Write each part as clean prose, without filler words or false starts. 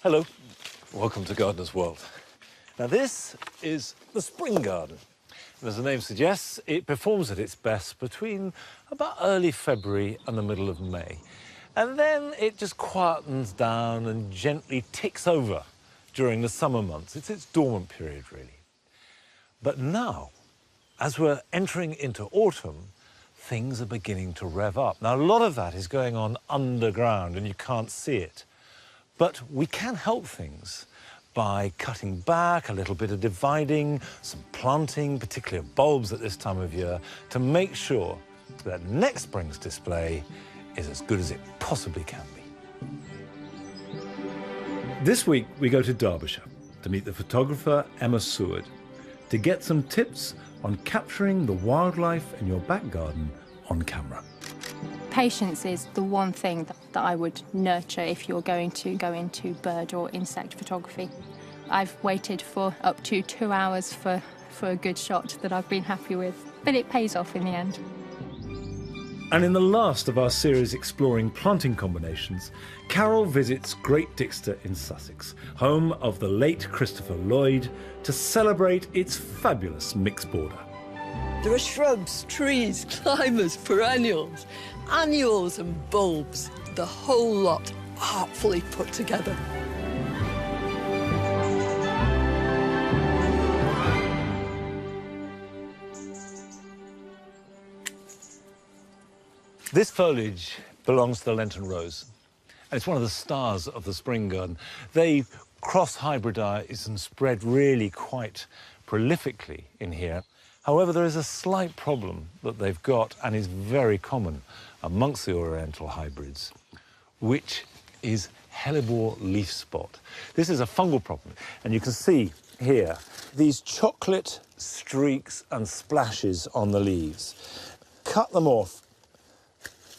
Hello, welcome to Gardener's World. Now this is the spring garden. And as the name suggests, it performs at its best between about early February and the middle of May. And then it just quietens down and gently ticks over during the summer months. It's its dormant period, really. But now, as we're entering into autumn, things are beginning to rev up. Now, a lot of that is going on underground and you can't see it. But we can help things by cutting back, a little bit of dividing, some planting, particularly of bulbs at this time of year, to make sure that next spring's display is as good as it possibly can be. This week, we go to Derbyshire to meet the photographer Emma Seward to get some tips on capturing the wildlife in your back garden on camera. Patience is the one thing that I would nurture if you're going to go into bird or insect photography. I've waited for up to 2 hours for a good shot that I've been happy with, but it pays off in the end. And in the last of our series exploring planting combinations, Carol visits Great Dixter in Sussex, home of the late Christopher Lloyd, to celebrate its fabulous mixed border. There are shrubs, trees, climbers, perennials, annuals and bulbs, the whole lot artfully put together. This foliage belongs to the Lenten rose, and it's one of the stars of the spring garden. They cross-hybridize and spread really quite prolifically in here. However, there is a slight problem that they've got and is very common amongst the Oriental hybrids, which is hellebore leaf spot. This is a fungal problem, and you can see here these chocolate streaks and splashes on the leaves. Cut them off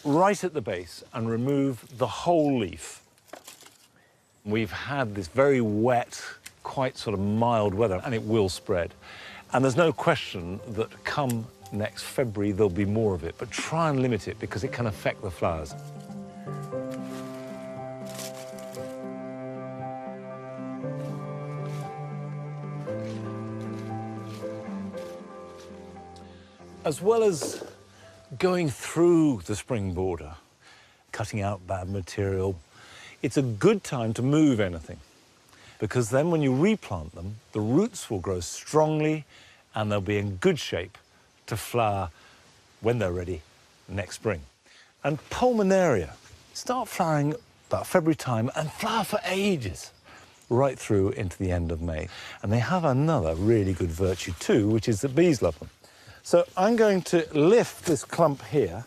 right at the base and remove the whole leaf. We've had this very wet, quite sort of mild weather, and it will spread. And there's no question that come next February, there'll be more of it, but try and limit it because it can affect the flowers. As well as going through the spring border, cutting out bad material, it's a good time to move anything, because then when you replant them, the roots will grow strongly and they'll be in good shape to flower when they're ready next spring. And Pulmonaria start flowering about February time and flower for ages, right through into the end of May. And they have another really good virtue too, which is that bees love them. So I'm going to lift this clump here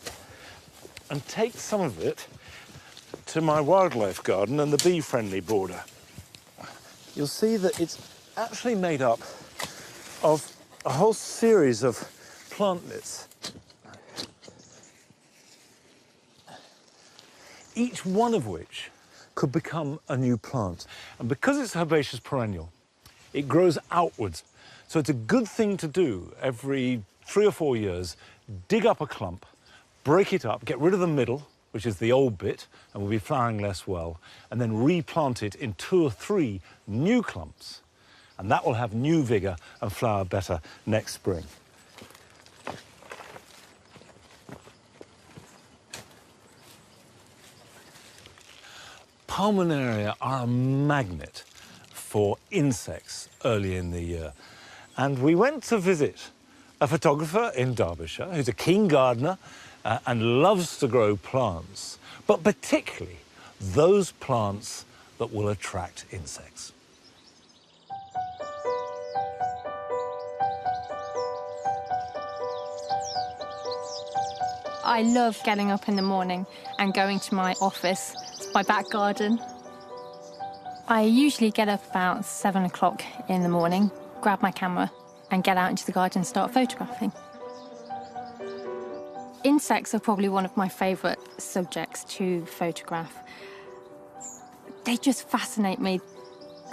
and take some of it to my wildlife garden and the bee-friendly border. You'll see that it's actually made up of a whole series of plantlets, each one of which could become a new plant. And because it's a herbaceous perennial, it grows outwards. So it's a good thing to do every 3 or 4 years. Dig up a clump, break it up, get rid of the middle, which is the old bit, and will be flowering less well, and then replant it in 2 or 3 new clumps. And that will have new vigour and flower better next spring. Pulmonaria are a magnet for insects early in the year. And we went to visit a photographer in Derbyshire who's a keen gardener and loves to grow plants, but particularly those plants that will attract insects. I love getting up in the morning and going to my office, my back garden. I usually get up about 7 o'clock in the morning, grab my camera and get out into the garden and start photographing. Insects are probably one of my favourite subjects to photograph. They just fascinate me,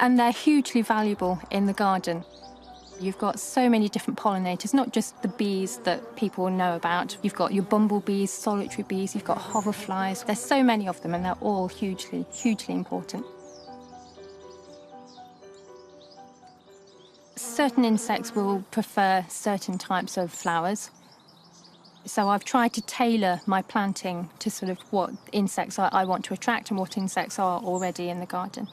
and they're hugely valuable in the garden. You've got so many different pollinators, not just the bees that people know about. You've got your bumblebees, solitary bees, you've got hoverflies. There's so many of them, and they're all hugely, hugely important. Certain insects will prefer certain types of flowers. So I've tried to tailor my planting to sort of what insects I want to attract and what insects are already in the garden.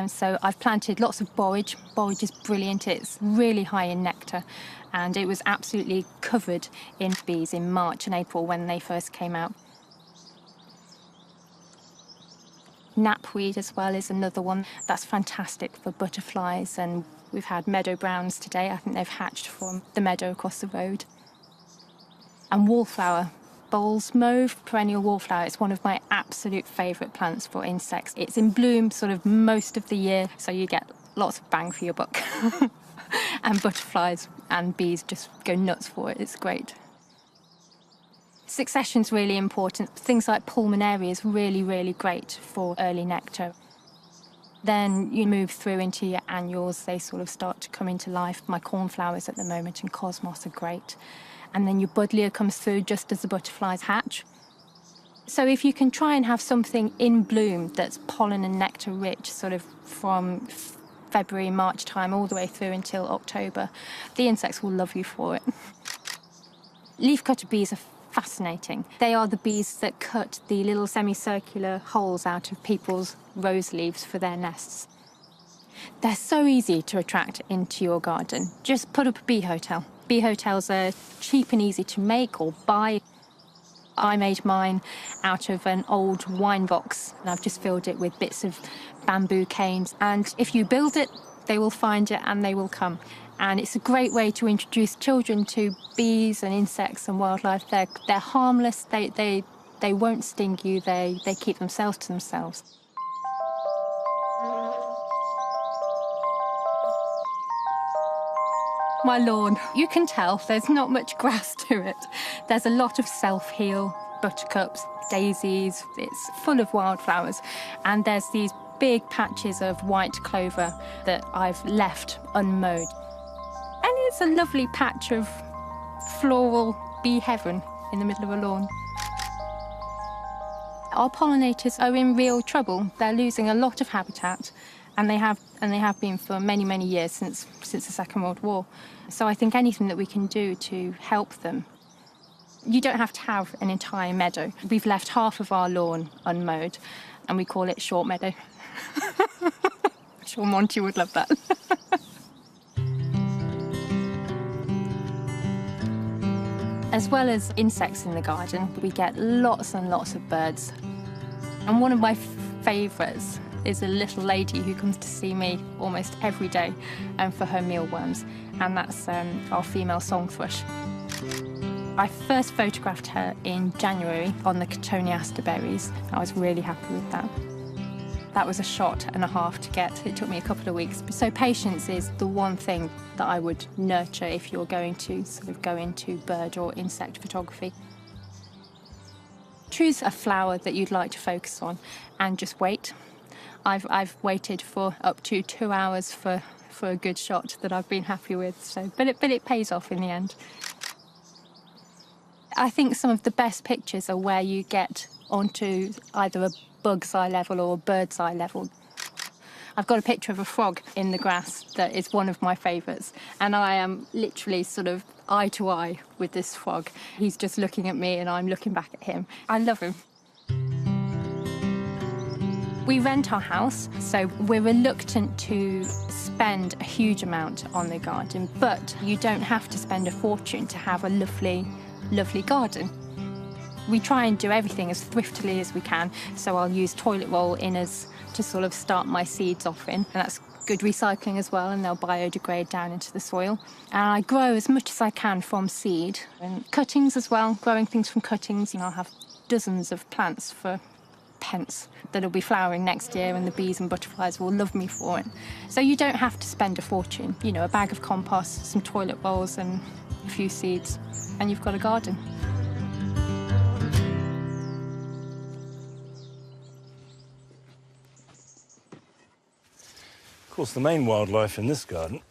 So I've planted lots of borage. Borage is brilliant. It's really high in nectar, and it was absolutely covered in bees in March and April when they first came out. Knapweed as well is another one. That's fantastic for butterflies, and we've had meadow browns today. I think they've hatched from the meadow across the road. And wallflower, Bowles mauve, perennial wallflower. It's one of my absolute favourite plants for insects. It's in bloom sort of most of the year, so you get lots of bang for your buck. And butterflies and bees just go nuts for it. It's great. Succession's really important. Things like pulmonaria is really, really great for early nectar. Then you move through into your annuals. They sort of start to come into life. My cornflowers at the moment and cosmos are great. And then your buddleia comes through just as the butterflies hatch. So if you can try and have something in bloom that's pollen and nectar rich, sort of from February, March time, all the way through until October, the insects will love you for it. Leafcutter bees are fascinating. They are the bees that cut the little semicircular holes out of people's rose leaves for their nests. They're so easy to attract into your garden. Just put up a bee hotel. Bee hotels are cheap and easy to make or buy. I made mine out of an old wine box, and I've just filled it with bits of bamboo canes. And if you build it, they will find it and they will come. And it's a great way to introduce children to bees and insects and wildlife. They're harmless, they won't sting you, they keep themselves to themselves. My lawn, you can tell there's not much grass to it. There's a lot of self-heal, buttercups, daisies, it's full of wildflowers. And there's these big patches of white clover that I've left unmowed. And it's a lovely patch of floral bee heaven in the middle of a lawn. Our pollinators are in real trouble. They're losing a lot of habitat, and they have been for many, many years since the Second World War. So I think anything that we can do to help them. You don't have to have an entire meadow. We've left half of our lawn unmowed, and we call it Short Meadow. I'm sure Monty would love that. As well as insects in the garden, we get lots and lots of birds. And one of my favourites is a little lady who comes to see me almost every day for her mealworms, and that's our female song thrush. I first photographed her in January on the Cotoneaster berries. I was really happy with that. That was a shot and a half to get. It took me a couple of weeks. So patience is the one thing that I would nurture if you're going to sort of go into bird or insect photography. Choose a flower that you'd like to focus on and just wait. I've waited for up to 2 hours for a good shot that I've been happy with. So, but it pays off in the end. I think some of the best pictures are where you get onto either a bug's eye level or a bird's eye level. I've got a picture of a frog in the grass that is one of my favourites, and I am literally sort of eye to eye with this frog. He's just looking at me and I'm looking back at him. I love him. We rent our house, so we're reluctant to spend a huge amount on the garden, but you don't have to spend a fortune to have a lovely, lovely garden. We try and do everything as thriftily as we can, so I'll use toilet roll inners to sort of start my seeds off in, and that's good recycling as well, and they'll biodegrade down into the soil. And I grow as much as I can from seed. And cuttings as well, growing things from cuttings. I'll have dozens of plants for pence that'll be flowering next year, and the bees and butterflies will love me for it. So you don't have to spend a fortune. You know, a bag of compost, some toilet rolls and a few seeds, and you've got a garden. Of course, the main wildlife in this garden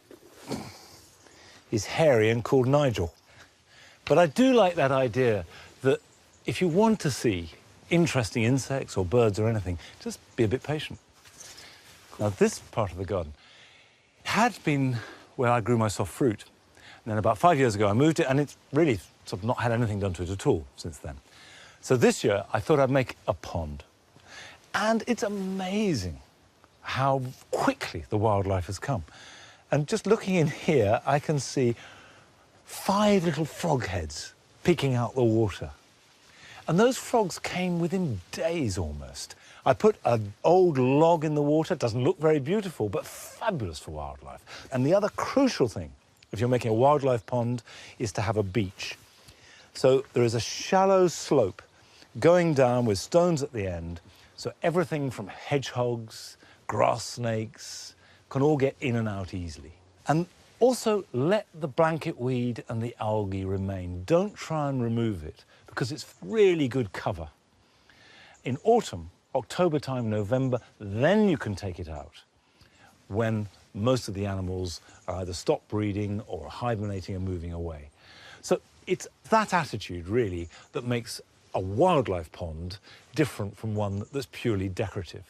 is hairy and called Nigel. But I do like that idea that if you want to see interesting insects or birds or anything, just be a bit patient. Now, this part of the garden had been where I grew my soft fruit. And then about 5 years ago, I moved it, and it's really sort of not had anything done to it at all since then. So this year, I thought I'd make a pond. And it's amazing how quickly the wildlife has come. And just looking in here, I can see 5 little frog heads peeking out the water. And those frogs came within days almost. I put an old log in the water. It doesn't look very beautiful, but fabulous for wildlife. And the other crucial thing, if you're making a wildlife pond, is to have a beach. So there is a shallow slope going down with stones at the end, so everything from hedgehogs, grass snakes, can all get in and out easily. And also let the blanket weed and the algae remain. Don't try and remove it, because it's really good cover. In autumn, October time, November, then you can take it out, when most of the animals are either stopped breeding or hibernating and moving away. So it's that attitude, really, that makes a wildlife pond different from one that's purely decorative.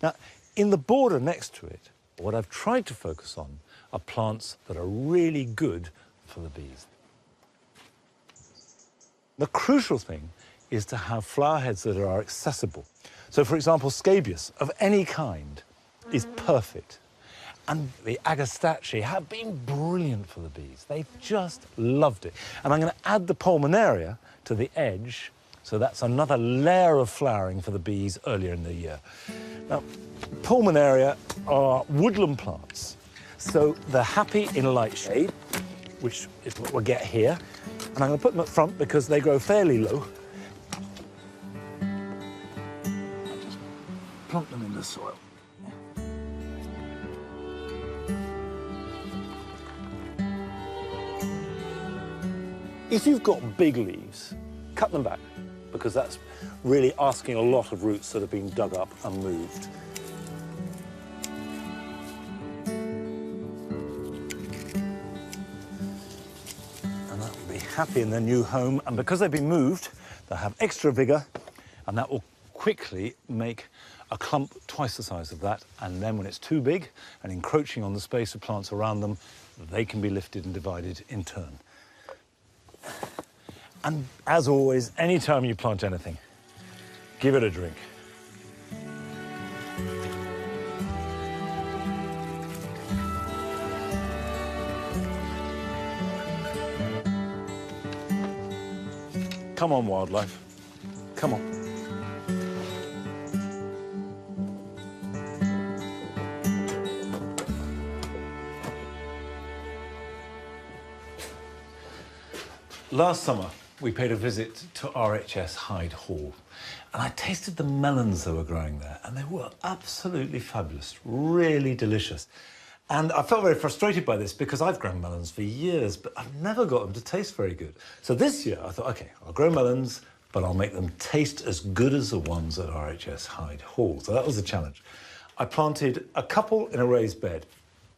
Now, in the border next to it, what I've tried to focus on are plants that are really good for the bees. The crucial thing is to have flower heads that are accessible. So, for example, scabious of any kind is perfect. And the agastache have been brilliant for the bees. They've just loved it. And I'm going to add the pulmonaria to the edge, so that's another layer of flowering for the bees earlier in the year. Now, pulmonaria are woodland plants, so they're happy in light shade, which is what we'll get here. And I'm going to put them up front because they grow fairly low. Just plonk them in the soil. If you've got big leaves, cut them back, because that's really asking a lot of roots that have been dug up and moved. And that will be happy in their new home. And because they've been moved, they'll have extra vigour, and that will quickly make a clump twice the size of that. And then when it's too big and encroaching on the space of plants around them, they can be lifted and divided in turn. And as always, anytime you plant anything, give it a drink. Come on, wildlife. Come on. Last summer, we paid a visit to RHS Hyde Hall, and I tasted the melons that were growing there, and they were absolutely fabulous, really delicious. And I felt very frustrated by this because I've grown melons for years, but I've never got them to taste very good. So this year I thought, okay, I'll grow melons, but I'll make them taste as good as the ones at RHS Hyde Hall. So that was the challenge. I planted a couple in a raised bed.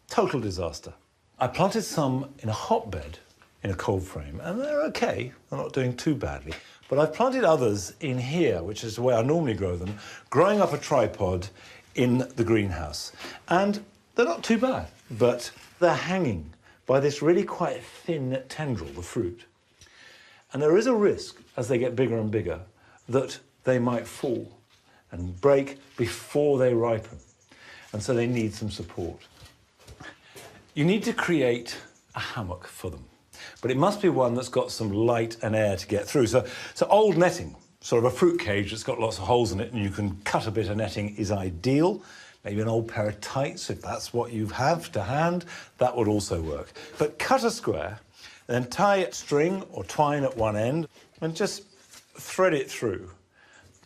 Total disaster. I planted some in a hotbed in a cold frame, and they're okay. They're not doing too badly. But I've planted others in here, which is the way I normally grow them, growing up a tripod in the greenhouse. And they're not too bad, but they're hanging by this really quite thin tendril, the fruit. And there is a risk, as they get bigger and bigger, that they might fall and break before they ripen. And so they need some support. You need to create a hammock for them, but it must be one that's got some light and air to get through. So old netting, sort of a fruit cage that's got lots of holes in it and you can cut a bit of netting, is ideal. Maybe an old pair of tights, if that's what you have to hand, that would also work. But cut a square, then tie string or twine at one end and just thread it through.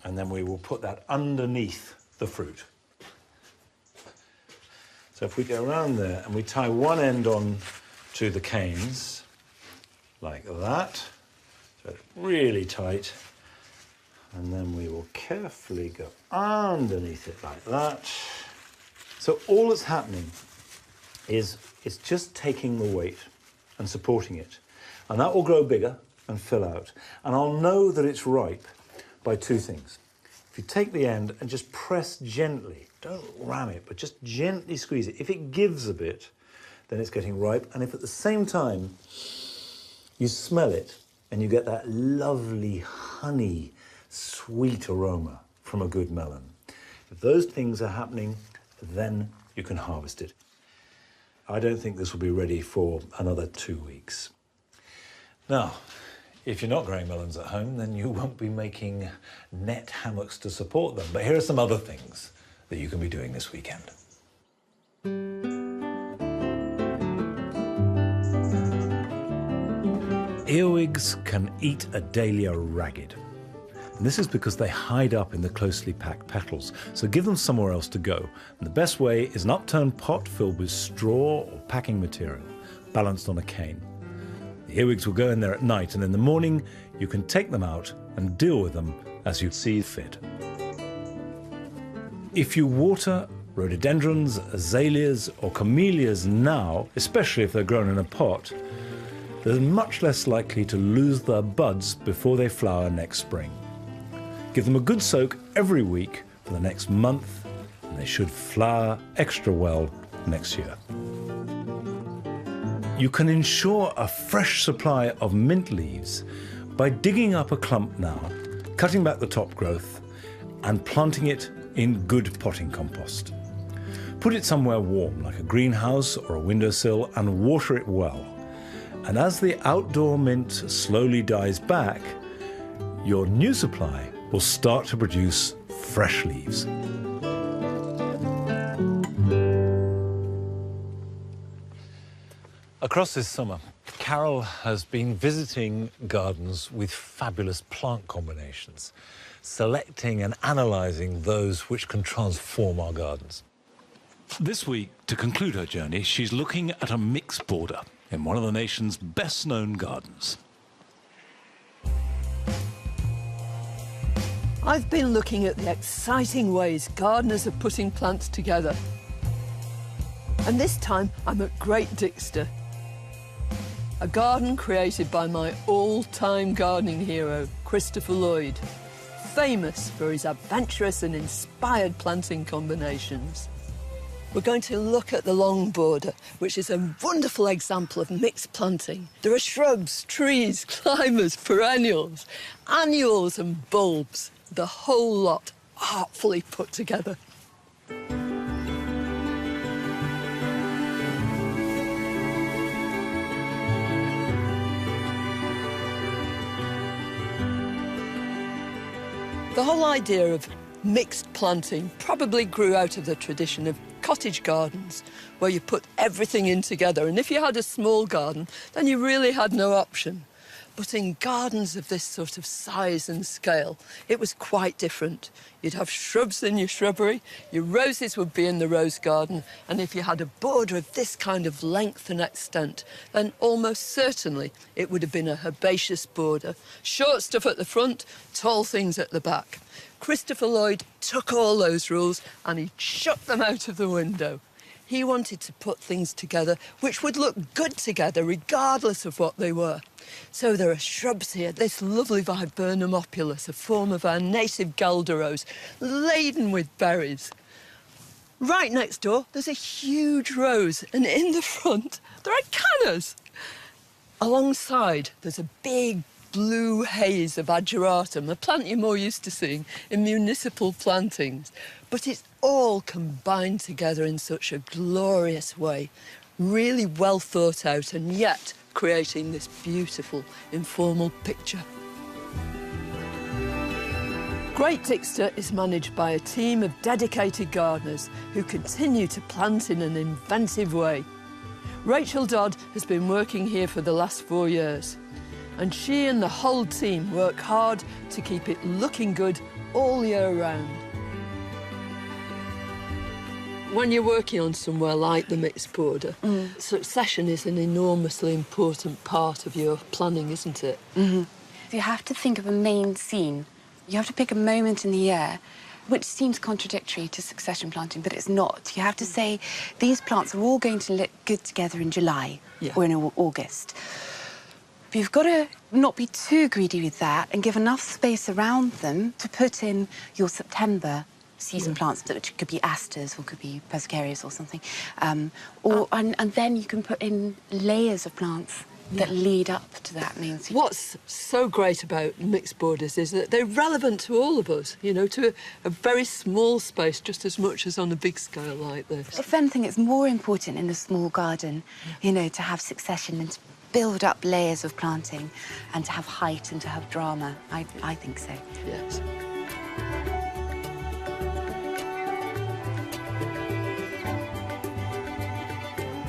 And then we will put that underneath the fruit. So if we go around there and we tie one end on to the canes, like that, so it's really tight, and then we will carefully go underneath it like that. So all that's happening is it's just taking the weight and supporting it, and that will grow bigger and fill out. And I'll know that it's ripe by two things. If you take the end and just press gently, don't ram it, but just gently squeeze it. If it gives a bit, then it's getting ripe. And if at the same time you smell it and you get that lovely honey, sweet aroma from a good melon, if those things are happening, then you can harvest it. I don't think this will be ready for another 2 weeks. Now, if you're not growing melons at home, then you won't be making net hammocks to support them. But here are some other things that you can be doing this weekend. Earwigs can eat a dahlia ragged. And this is because they hide up in the closely packed petals, so give them somewhere else to go. And the best way is an upturned pot filled with straw or packing material, balanced on a cane. The earwigs will go in there at night, and in the morning you can take them out and deal with them as you see fit. If you water rhododendrons, azaleas or camellias now, especially if they're grown in a pot, they're much less likely to lose their buds before they flower next spring. Give them a good soak every week for the next month, and they should flower extra well next year. You can ensure a fresh supply of mint leaves by digging up a clump now, cutting back the top growth, and planting it in good potting compost. Put it somewhere warm, like a greenhouse or a windowsill, and water it well. And as the outdoor mint slowly dies back, your new supply will start to produce fresh leaves. Across this summer, Carol has been visiting gardens with fabulous plant combinations, selecting and analysing those which can transform our gardens. This week, to conclude her journey, she's looking at a mixed border in one of the nation's best-known gardens. I've been looking at the exciting ways gardeners are putting plants together. And this time I'm at Great Dixter, a garden created by my all-time gardening hero, Christopher Lloyd, famous for his adventurous and inspired planting combinations. We're going to look at the long border, which is a wonderful example of mixed planting. There are shrubs, trees, climbers, perennials, annuals and bulbs, the whole lot artfully put together. The whole idea of mixed planting probably grew out of the tradition of cottage gardens, where you put everything in together. And if you had a small garden, then you really had no option. But in gardens of this sort of size and scale, it was quite different. You'd have shrubs in your shrubbery, your roses would be in the rose garden, and if you had a border of this kind of length and extent, then almost certainly it would have been a herbaceous border. Short stuff at the front, tall things at the back. Christopher Lloyd took all those rules and he chucked them out of the window. He wanted to put things together which would look good together regardless of what they were. So there are shrubs here, this lovely viburnum opulus, a form of our native galderose, laden with berries. Right next door, there's a huge rose, and in the front, there are cannas. Alongside, there's a big blue haze of ageratum, a plant you're more used to seeing in municipal plantings. But it's all combined together in such a glorious way, really well thought out, and yet creating this beautiful, informal picture. Great Dixter is managed by a team of dedicated gardeners who continue to plant in an inventive way. Rachel Dodd has been working here for the last 4 years, and she and the whole team work hard to keep it looking good all year round. When you're working on somewhere like the mixed border, succession is an enormously important part of your planning, isn't it? You have to think of a main scene. You have to pick a moment in the year which seems contradictory to succession planting, but it's not. You have to say, these plants are all going to look good together in July or in August. But you've got to not be too greedy with that and give enough space around them to put in your September season plants, which could be asters or could be persicarias or something. And then you can put in layers of plants that lead up to that main season. What's so great about mixed borders is that they're relevant to all of us, you know, to a very small space just as much as on a big scale like this. If anything, it's more important in a small garden, you know, to have succession and to build up layers of planting and to have height and to have drama. I think so. Yes.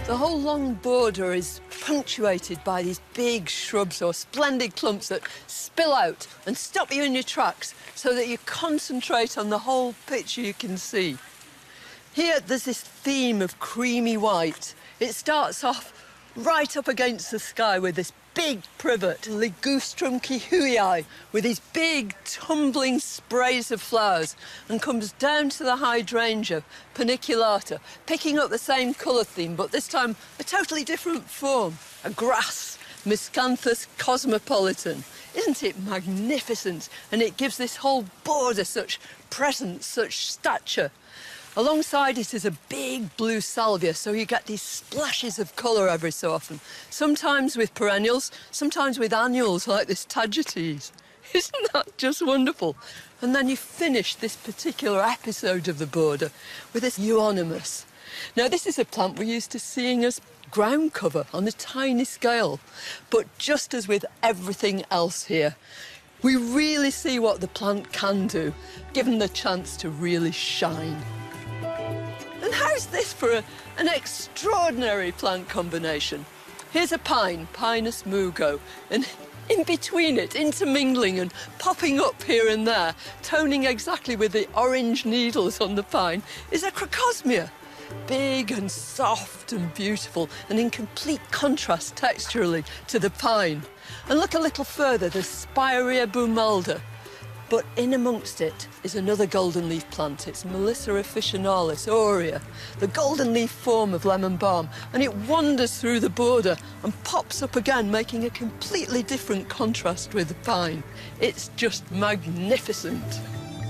The whole long border is punctuated by these big shrubs or splendid clumps that spill out and stop you in your tracks so that you concentrate on the whole picture you can see. Here, there's this theme of creamy white. It starts off right up against the sky with this big privet, Ligustrum kihuii, with these big tumbling sprays of flowers, and comes down to the hydrangea, paniculata, picking up the same colour theme, but this time a totally different form, a grass, Miscanthus cosmopolitan. Isn't it magnificent? And it gives this whole border such presence, such stature. Alongside it is a big blue salvia, so you get these splashes of colour every so often. Sometimes with perennials, sometimes with annuals like this tagetes. Isn't that just wonderful? And then you finish this particular episode of the border with this euonymus. Now, this is a plant we're used to seeing as ground cover on a tiny scale. But just as with everything else here, we really see what the plant can do, given the chance to really shine. And how's this for an extraordinary plant combination? Here's a pine, Pinus mugo, and in between it, intermingling and popping up here and there, toning exactly with the orange needles on the pine, is a crocosmia. Big and soft and beautiful, and in complete contrast texturally to the pine. And look a little further, there's Spirea bumalda. But in amongst it is another golden leaf plant. It's Melissa officinalis aurea, the golden leaf form of lemon balm, and it wanders through the border and pops up again, making a completely different contrast with the pine. It's just magnificent.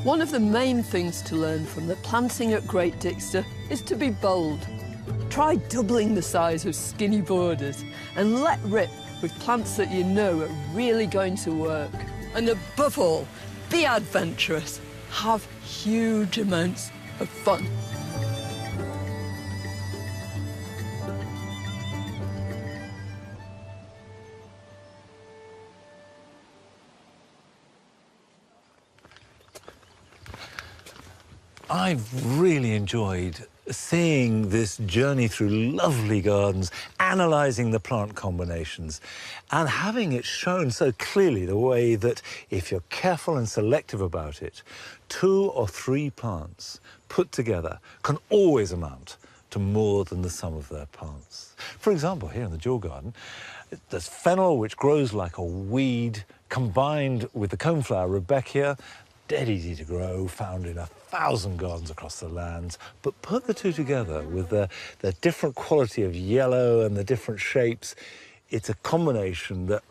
One of the main things to learn from the planting at Great Dixter is to be bold. Try doubling the size of skinny borders and let rip with plants that you know are really going to work. And above all, be adventurous. Have huge amounts of fun. I've really enjoyed seeing this journey through lovely gardens, analysing the plant combinations, and having it shown so clearly the way that if you're careful and selective about it, 2 or 3 plants put together can always amount to more than the sum of their parts. For example, here in the Jewel Garden, there's fennel, which grows like a weed, combined with the coneflower Rudbeckia, dead easy to grow, found in 1,000 gardens across the lands. But put the two together with the different quality of yellow and the different shapes, it's a combination that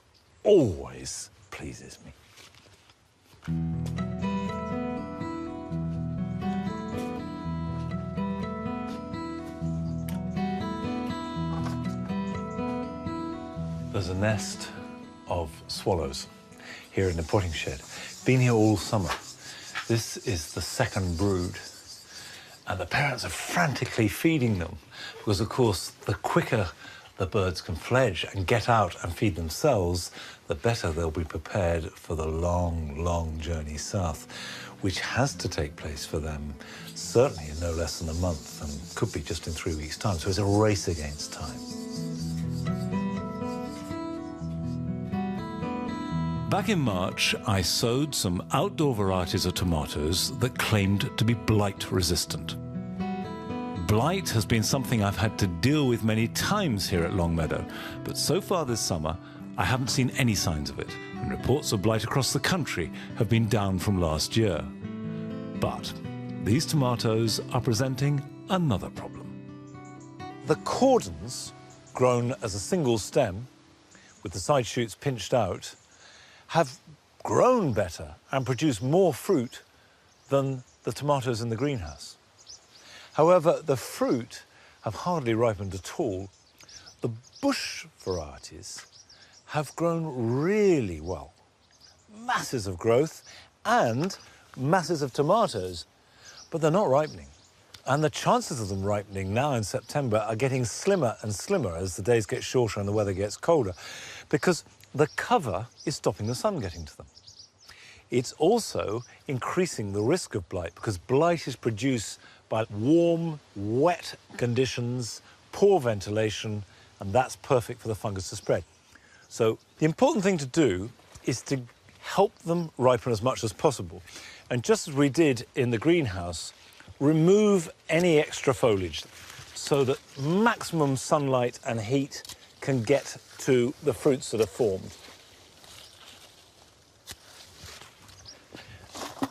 always pleases me. There's a nest of swallows here in the potting shed. Been here all summer. This is the second brood, and the parents are frantically feeding them because, of course, the quicker the birds can fledge and get out and feed themselves, the better they'll be prepared for the long, long journey south, which has to take place for them certainly in no less than a month and could be just in 3 weeks' time. So it's a race against time. Back in March, I sowed some outdoor varieties of tomatoes that claimed to be blight resistant. Blight has been something I've had to deal with many times here at Longmeadow, but so far this summer, I haven't seen any signs of it, and reports of blight across the country have been down from last year. But these tomatoes are presenting another problem. The cordons, grown as a single stem, with the side shoots pinched out, have grown better and produced more fruit than the tomatoes in the greenhouse. However, the fruit have hardly ripened at all. The bush varieties have grown really well. Masses of growth and masses of tomatoes, but they're not ripening. And the chances of them ripening now in September are getting slimmer and slimmer as the days get shorter and the weather gets colder, because the cover is stopping the sun getting to them. It's also increasing the risk of blight, because blight is produced by warm, wet conditions, poor ventilation, and that's perfect for the fungus to spread. So the important thing to do is to help them ripen as much as possible. And just as we did in the greenhouse, remove any extra foliage so that maximum sunlight and heat can get to the fruits that are formed.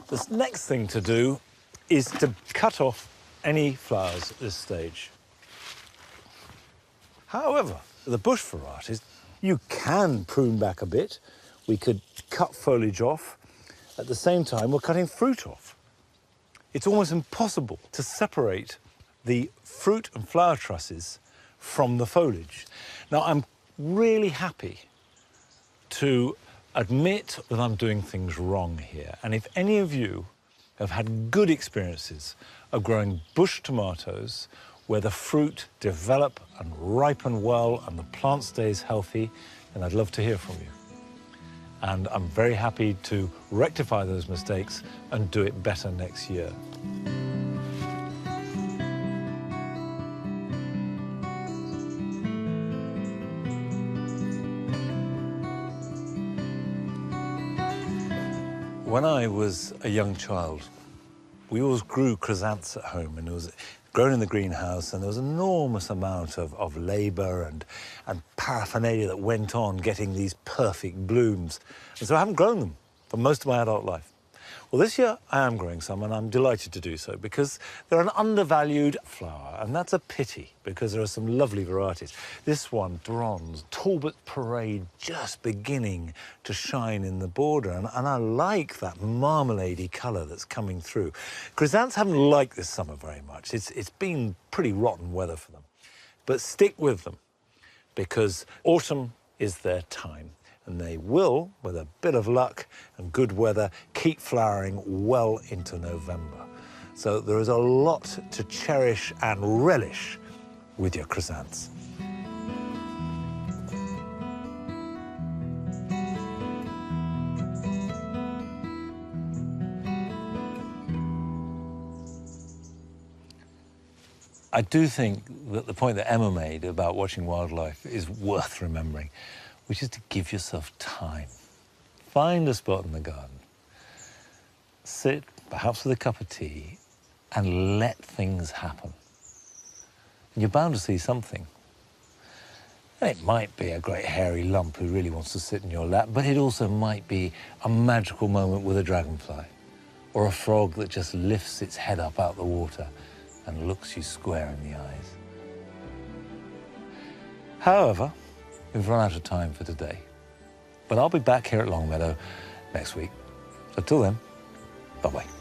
The next thing to do is to cut off any flowers at this stage. However, the bush varieties, you can prune back a bit. We could cut foliage off. At the same time, we're cutting fruit off. It's almost impossible to separate the fruit and flower trusses from the foliage. Now, I'm really happy to admit that I'm doing things wrong here. And if any of you have had good experiences of growing bush tomatoes where the fruit develop and ripen well and the plant stays healthy, then I'd love to hear from you. And I'm very happy to rectify those mistakes and do it better next year. When I was a young child, we always grew chrysanthemums at home, and it was grown in the greenhouse, and there was an enormous amount of labour and paraphernalia that went on getting these perfect blooms. And so I haven't grown them for most of my adult life. Well, this year I am growing some, and I'm delighted to do so because they're an undervalued flower, and that's a pity because there are some lovely varieties. This one, Bronze, Talbot Parade, just beginning to shine in the border, and I like that marmalade-y colour that's coming through. Chrysanthemums haven't liked this summer very much. It's been pretty rotten weather for them. But stick with them because autumn is their time. And they will, with a bit of luck and good weather, keep flowering well into November. So there is a lot to cherish and relish with your chrysanthemums. I do think that the point that Emma made about watching wildlife is worth remembering, which is to give yourself time. Find a spot in the garden, sit, perhaps with a cup of tea, and let things happen. And you're bound to see something. And it might be a great hairy lump who really wants to sit in your lap, but it also might be a magical moment with a dragonfly, or a frog that just lifts its head up out the water and looks you square in the eyes. However, we've run out of time for today, but I'll be back here at Longmeadow next week. So till then, bye-bye.